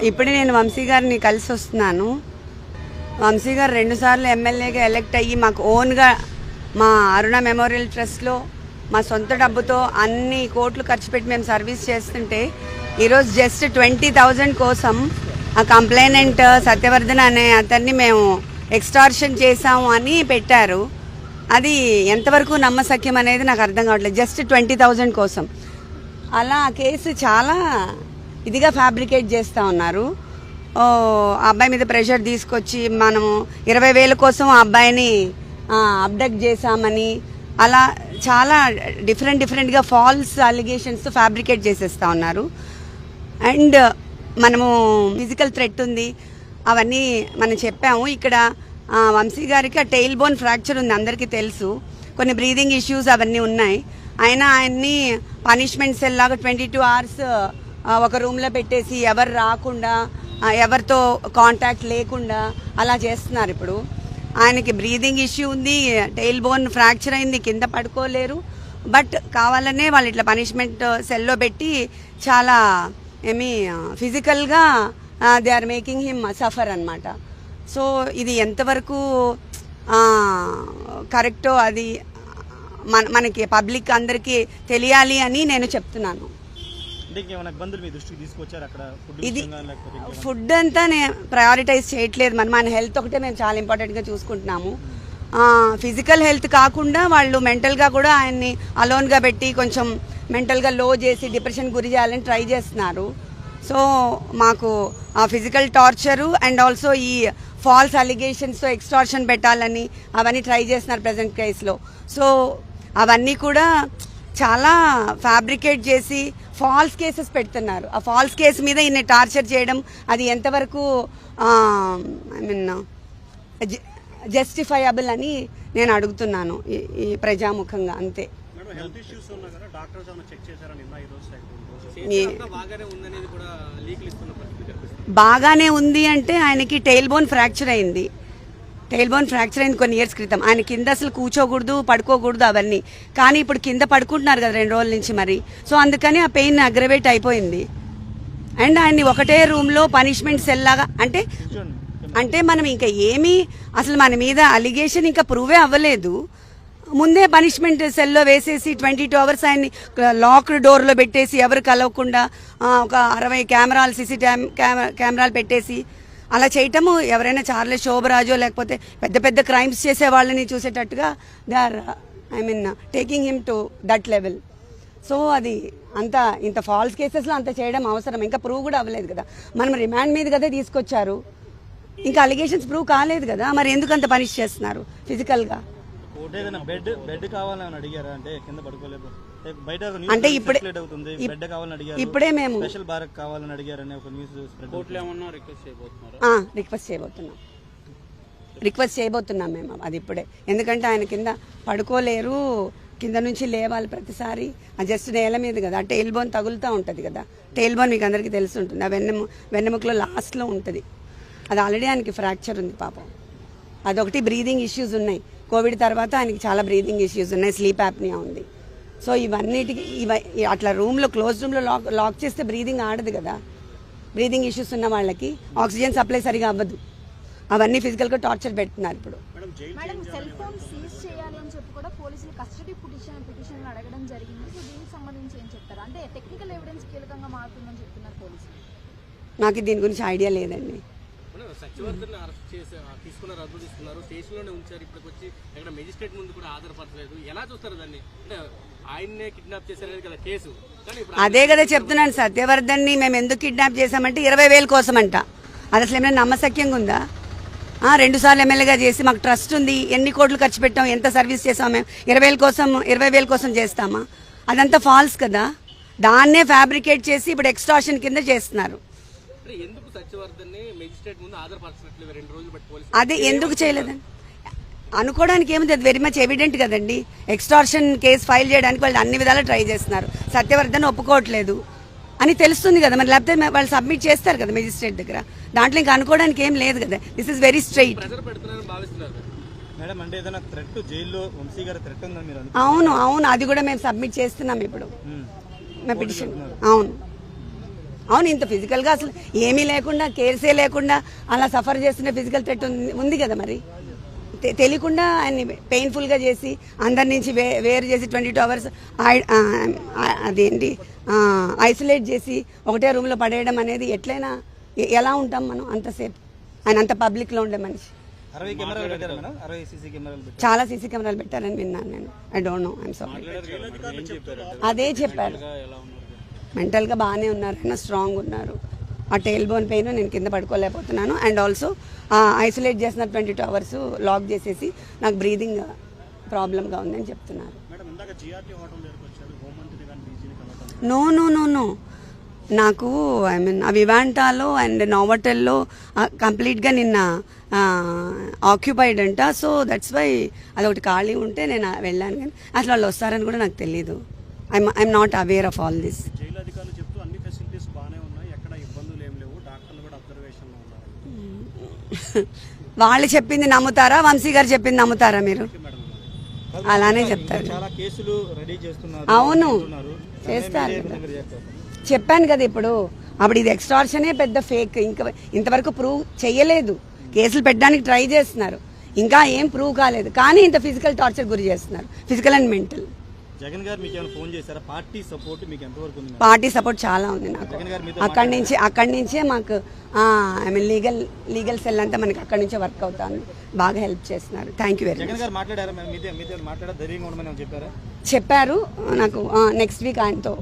ఇప్పుడే నేను వంశీ గారిని కలిసి వస్తున్నాను. వంశీ గారు 2 సార్లు ఎమ్మెల్యేగా ఎలక్ట్ అయ్యి మాకు ఓన్గా మా అరుణ మెమోరియల్ ట్రస్ట్లో మా సొంత డబ్బుతో అన్ని కోట్లు ఖర్చు పెట్టి మేము సర్వీస్ చేస్తుంటే ఈరోజు జస్ట్ 20,000 కోసం ఆ కంప్లైనెంట్ సత్యవర్ధన్ అనే అతన్ని మేము ఎక్స్టార్షన్ చేసాము అని పెట్టారు. అది ఎంతవరకు నమ్మశక్యం అనేది నాకు అర్థం కావట్లేదు. జస్ట్ 20,000 కోసం అలా ఆ కేసు చాలా ఇదిగా ఫ్యాబ్రికేట్ చేస్తూ ఉన్నారు. ఆ అబ్బాయి మీద ప్రెషర్ తీసుకొచ్చి మనము 20,000 కోసం ఆ అబ్బాయిని అబ్డక్ట్ చేశామని అలా చాలా డిఫరెంట్గా ఫాల్స్ అలిగేషన్స్ ఫ్యాబ్రికేట్ చేసేస్తూ ఉన్నారు. అండ్ మనము ఫిజికల్ థ్రెట్ ఉంది అవన్నీ మనం చెప్పాము. ఇక్కడ వంశీ గారికి ఆ టెయిల్ బోన్ ఫ్రాక్చర్ ఉంది, అందరికీ తెలుసు. కొన్ని బ్రీదింగ్ ఇష్యూస్ అవన్నీ ఉన్నాయి. అయినా ఆయన్ని పనిష్మెంట్ సెల్ లాగా 22 hours ఒక రూమ్లో పెట్టేసి ఎవరు రాకుండా ఎవరితో కాంటాక్ట్ లేకుండా అలా చేస్తున్నారు. ఇప్పుడు ఆయనకి బ్రీదింగ్ ఇష్యూ ఉంది, టెయిల్ బోన్ ఫ్రాక్చర్ అయింది, కింద పడుకోలేరు. బట్ కావాలనే వాళ్ళు ఇట్లా పనిష్మెంట్ సెల్లో పెట్టి చాలా ఫిజికల్గా they are making him suffer అన్నమాట. సో ఇది ఎంతవరకు కరెక్టో అది మనకి పబ్లిక్ అందరికీ తెలియాలి అని నేను చెప్తున్నాను. ఇది ఫుడ్ అంతా నేను ప్రయారిటైజ్ చేయట్లేదు. మన హెల్త్ ఒకటే మేము చాలా ఇంపార్టెంట్గా చూసుకుంటున్నాము. ఫిజికల్ హెల్త్ కాకుండా వాళ్ళు మెంటల్గా కూడా ఆయన్ని అలోన్గా పెట్టి కొంచెం మెంటల్గా లో చేసి డిప్రెషన్ గురి చేయాలని ట్రై చేస్తున్నారు. సో మాకు ఆ ఫిజికల్ టార్చరు అండ్ ఆల్సో ఈ ఫాల్స్ అలిగేషన్స్తో ఎక్స్టార్షన్ పెట్టాలని అవన్నీ ట్రై చేస్తున్నారు ప్రజెంట్ కేసులో. సో అవన్నీ కూడా చాలా ఫ్యాబ్రికేట్ చేసి ఫాల్స్ కేసెస్ పెడుతున్నారు. ఆ ఫాల్స్ కేసు మీద ఈయన టార్చర్ చేయడం అది ఎంతవరకు జస్టిఫైయబుల్ అని నేను అడుగుతున్నాను ఈ ప్రజాముఖంగా. అంతే. బాగానే ఉంది అంటే ఆయనకి టెయిల్ బోన్ ఫ్రాక్చర్ అయింది. కొన్ని ఇయర్స్ క్రితం. ఆయన కింద అసలు కూర్చోకూడదు, పడుకోకూడదు అవన్నీ. కానీ ఇప్పుడు కింద పడుకుంటున్నారు కదా 2 రోజుల నుంచి మరి. సో అందుకని ఆ పెయిన్ అగ్రవేట్ అయిపోయింది. అండ్ ఆయన్ని ఒకటే రూమ్లో పనిష్మెంట్ సెల్ లాగా అంటే మనం ఇంకా ఏమీ అసలు మన మీద అలిగేషన్ ఇంకా ప్రూవే అవ్వలేదు. ముందే పనిష్మెంట్ సెల్లో వేసేసి 22 hours ఆయన్ని లాక్డ్ డోర్లో పెట్టేసి ఎవరు కలవకుండా ఒక 60 కెమెరాలు కెమెరాలు పెట్టేసి అలా చేయటము ఎవరైనా చార్లెస్ శోభరాజో లేకపోతే పెద్ద క్రైమ్స్ చేసే వాళ్ళని చూసేటట్టుగా they are taking him to that level. So అది ఇంత ఫాల్స్ కేసెస్లో అంత చేయడం అవసరం? ఇంకా ప్రూవ్ కూడా అవ్వలేదు కదా. మనం రిమాండ్ మీద కదా తీసుకొచ్చారు, ఇంకా అలిగేషన్స్ ప్రూవ్ కాలేదు కదా. మరి ఎందుకు అంత పనిష్ చేస్తున్నారు ఫిజికల్గా? అంటే ఇప్పుడే మేము రిక్వెస్ట్ చేయబోతున్నాం మేము అది ఇప్పుడే. ఎందుకంటే ఆయన కింద పడుకోలేరు, కింద నుంచి లేవాలి ప్రతిసారి. జస్ట్ నేల మీద కదా, టెయిల్ బోన్ తగులుతూ ఉంటుంది కదా. టెయిల్ బోన్ మీకు అందరికీ తెలిసి ఉంటుంది, ఆ వెన్నెముకలో లాస్ట్లో ఉంటుంది. అది ఆల్రెడీ ఆయనకి ఫ్రాక్చర్ ఉంది పాపం. అదొకటి. బ్రీదింగ్ ఇష్యూస్ ఉన్నాయి. కోవిడ్ తర్వాత ఆయనకి చాలా బ్రీదింగ్ ఇష్యూస్ ఉన్నాయి, స్లీప్ యాప్నియా ఉంది. సో ఇవన్నిటికి అట్లా క్లోజ్ రూమ్లో లాక్ చేస్తే బ్రీదింగ్ ఆడదు కదా. బ్రీదింగ్ ఇష్యూస్ ఉన్న వాళ్ళకి ఆక్సిజన్ సప్లై సరిగా అవ్వదు. అవన్నీ ఫిజికల్గా టార్చర్ పెడుతున్నారు ఇప్పుడు. అడగడం జరిగింది. సో దీనికి సంబంధించి ఏం చెప్తారు? అంటే టెక్నికల్ ఎవిడెన్స్ కీలకంగా మారుతుందని చెప్తున్నారు పోలీసులు. నాకు దీని గురించి ఐడియా లేదండి. సత్యవర్ధన్ అరెస్ట్ చేసి తీసుకున్నారు, అదుపు తీసుకున్నారు, స్టేషన్లోనే ఉంచారు. ఇప్పటికి వచ్చి ఎక్కడ మెజిస్ట్రేట్ ముందు కూడా ఆధారపడలేదు. ఎలా చూస్తారు దాన్ని? అంటే ఆయన్నే కిడ్నాప్ చేశారనేది కదా కేసు. అదే కదా చెప్తున్నాను. సత్యవర్ధన్ని మేము ఎందుకు కిడ్నాప్ చేశామంటే 20,000 కోసం అంట. అది అసలు ఏమైనా నమ్మశక్యంగా ఉందా? 2 సార్లు ఎమ్మెల్యేగా చేసి మాకు ట్రస్ట్ ఉంది, ఎన్ని కోట్లు ఖర్చు పెట్టాం, ఎంత సర్వీస్ చేసాం మేము. 20,000 కోసం చేస్తామా? అదంతా ఫాల్స్ కదా. దాన్నే ఫ్యాబ్రికేట్ చేసి ఇప్పుడు ఎక్స్టార్షన్ కింద చేస్తున్నారు. అదే ఎందుకు చేయలేదని అనుకోవడానికి ఏముంది, అది వెరీ మచ్ ఎవిడెంట్ కదండి. ఎక్స్టార్షన్ కేసు ఫైల్ చేయడానికి వాళ్ళు అన్ని విధాలు ట్రై చేస్తున్నారు. సత్యవర్ధన్ ఒప్పుకోవట్లేదు అని తెలుస్తుంది కదా మరి. లేకపోతే వాళ్ళు సబ్మిట్ చేస్తారు కదా మెజిస్ట్రేట్ దగ్గర. దాంట్లో ఇంకా అనుకోవడానికి ఏం లేదు కదా. This is very straight. అవును, అది కూడా మేము సబ్మిట్ చేస్తున్నాం ఇప్పుడు మా పిటిషన్. అవును, అవును, ఇంత ఫిజికల్గా అసలు ఏమీ లేకుండా, కేర్సే లేకుండా అలా సఫర్ చేస్తున్న ఫిజికల్ థ్రెట్ ఉంది కదా మరి. తెలియకుండా ఆయన్ని పెయిన్ఫుల్గా చేసి అందరి నుంచి వేరు చేసి 22 hours అదేంటి ఐసోలేట్ చేసి ఒకటే రూమ్లో పడేయడం అనేది ఎట్లయినా ఎలా ఉంటాం మనం అంతసేపు? ఆయన అంత పబ్లిక్లో ఉండే మనిషి. 60 కెమెరాలు పెట్టారు మేడం, 60 సీసీ కెమెరాలు పెట్టారు. చాలా సీసీ కెమెరాలు పెట్టారని విన్నాను నేను. I don't know, I'm sorry. అదే చెప్పాడు, మెంటల్గా బాగానే ఉన్నారు, ఆయన స్ట్రాంగ్ ఉన్నారు. ఆ టైల్ బోన్ పెయిన్ నేను కింద పడుకోలేకపోతున్నాను. అండ్ ఆల్సో ఐసోలేట్ చేసిన 22 hours లాక్ చేసేసి నాకు బ్రీదింగ్ ప్రాబ్లంగా ఉందని చెప్తున్నారు. నో నో నో నో నాకు ఐ మీన్ ఆ వివాంటాలో అండ్ నోవటెల్లో కంప్లీట్గా నిన్న ఆక్యుపైడ్ అంట. సో దట్స్ వై అదొకటి ఖాళీ ఉంటే నేను వెళ్ళాను, కానీ అసలు వాళ్ళు వస్తారని కూడా నాకు తెలీదు. I'm not aware of all this. Jail అధికారులు చెప్తూ అన్ని ఫెసిలిటీస్ బాగానే ఉన్నాయి, ఎక్కడ ఇబ్బందులు ఏం లేవు, డాక్టర్లు కూడా అబ్జర్వేషన్లో ఉన్నారు. వాళ్ళు చెప్పింది నమ్ముతారా, వంశీ గారు చెప్పింది నమ్ముతారా మీరు? అలానే చెప్తారు. చాలా కేసులు రెడీ చేస్తున్నారు. అవును, చేస్తారు. చెప్పాను కదా ఇప్పుడు. అప్పుడు ఇది ఎక్స్టార్షనే పెద్ద ఫేక్. ఇంకా ఇంతవరకు ప్రూవ్ చేయలేదు. కేసులు పెట్టడానికి ట్రై చేస్తున్నారు, ఇంకా ఏం ప్రూవ్ కాలేదు. కానీ ఇంత ఫిజికల్ టార్చర్ గురి చేస్తున్నారు, ఫిజికల్ అండ్ మెంటల్. జగన్ గారు మీకు ఏమైనా ఫోన్ చేశారా? పార్టీ సపోర్ట్ మీకు ఎంతవరకు ఉంది? పార్టీ సపోర్ట్ చాలా ఉంది నాకు. జగన్ గారు మీతో అక్కడి నుంచే మాకు ఐ మీన్ లీగల్ సెల్ అంతా మనకి అక్కడి నుంచే వర్క్ అవుతుంది. బాగా హెల్ప్ చేస్తున్నారు. Thank you very much. Jagan గారు మాట్లాడారా మేడం? మీతో మాట్లాడా ధైర్యంగా ఉండమని చెప్పారా? చెప్పారు నాకు. నెక్స్ట్ వీక్ ఆయనతో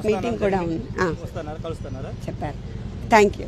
మీటింగ్ కూడా ఉంది. వస్తున్నారా, కలుస్తున్నారా? చెప్పారు. Thank you.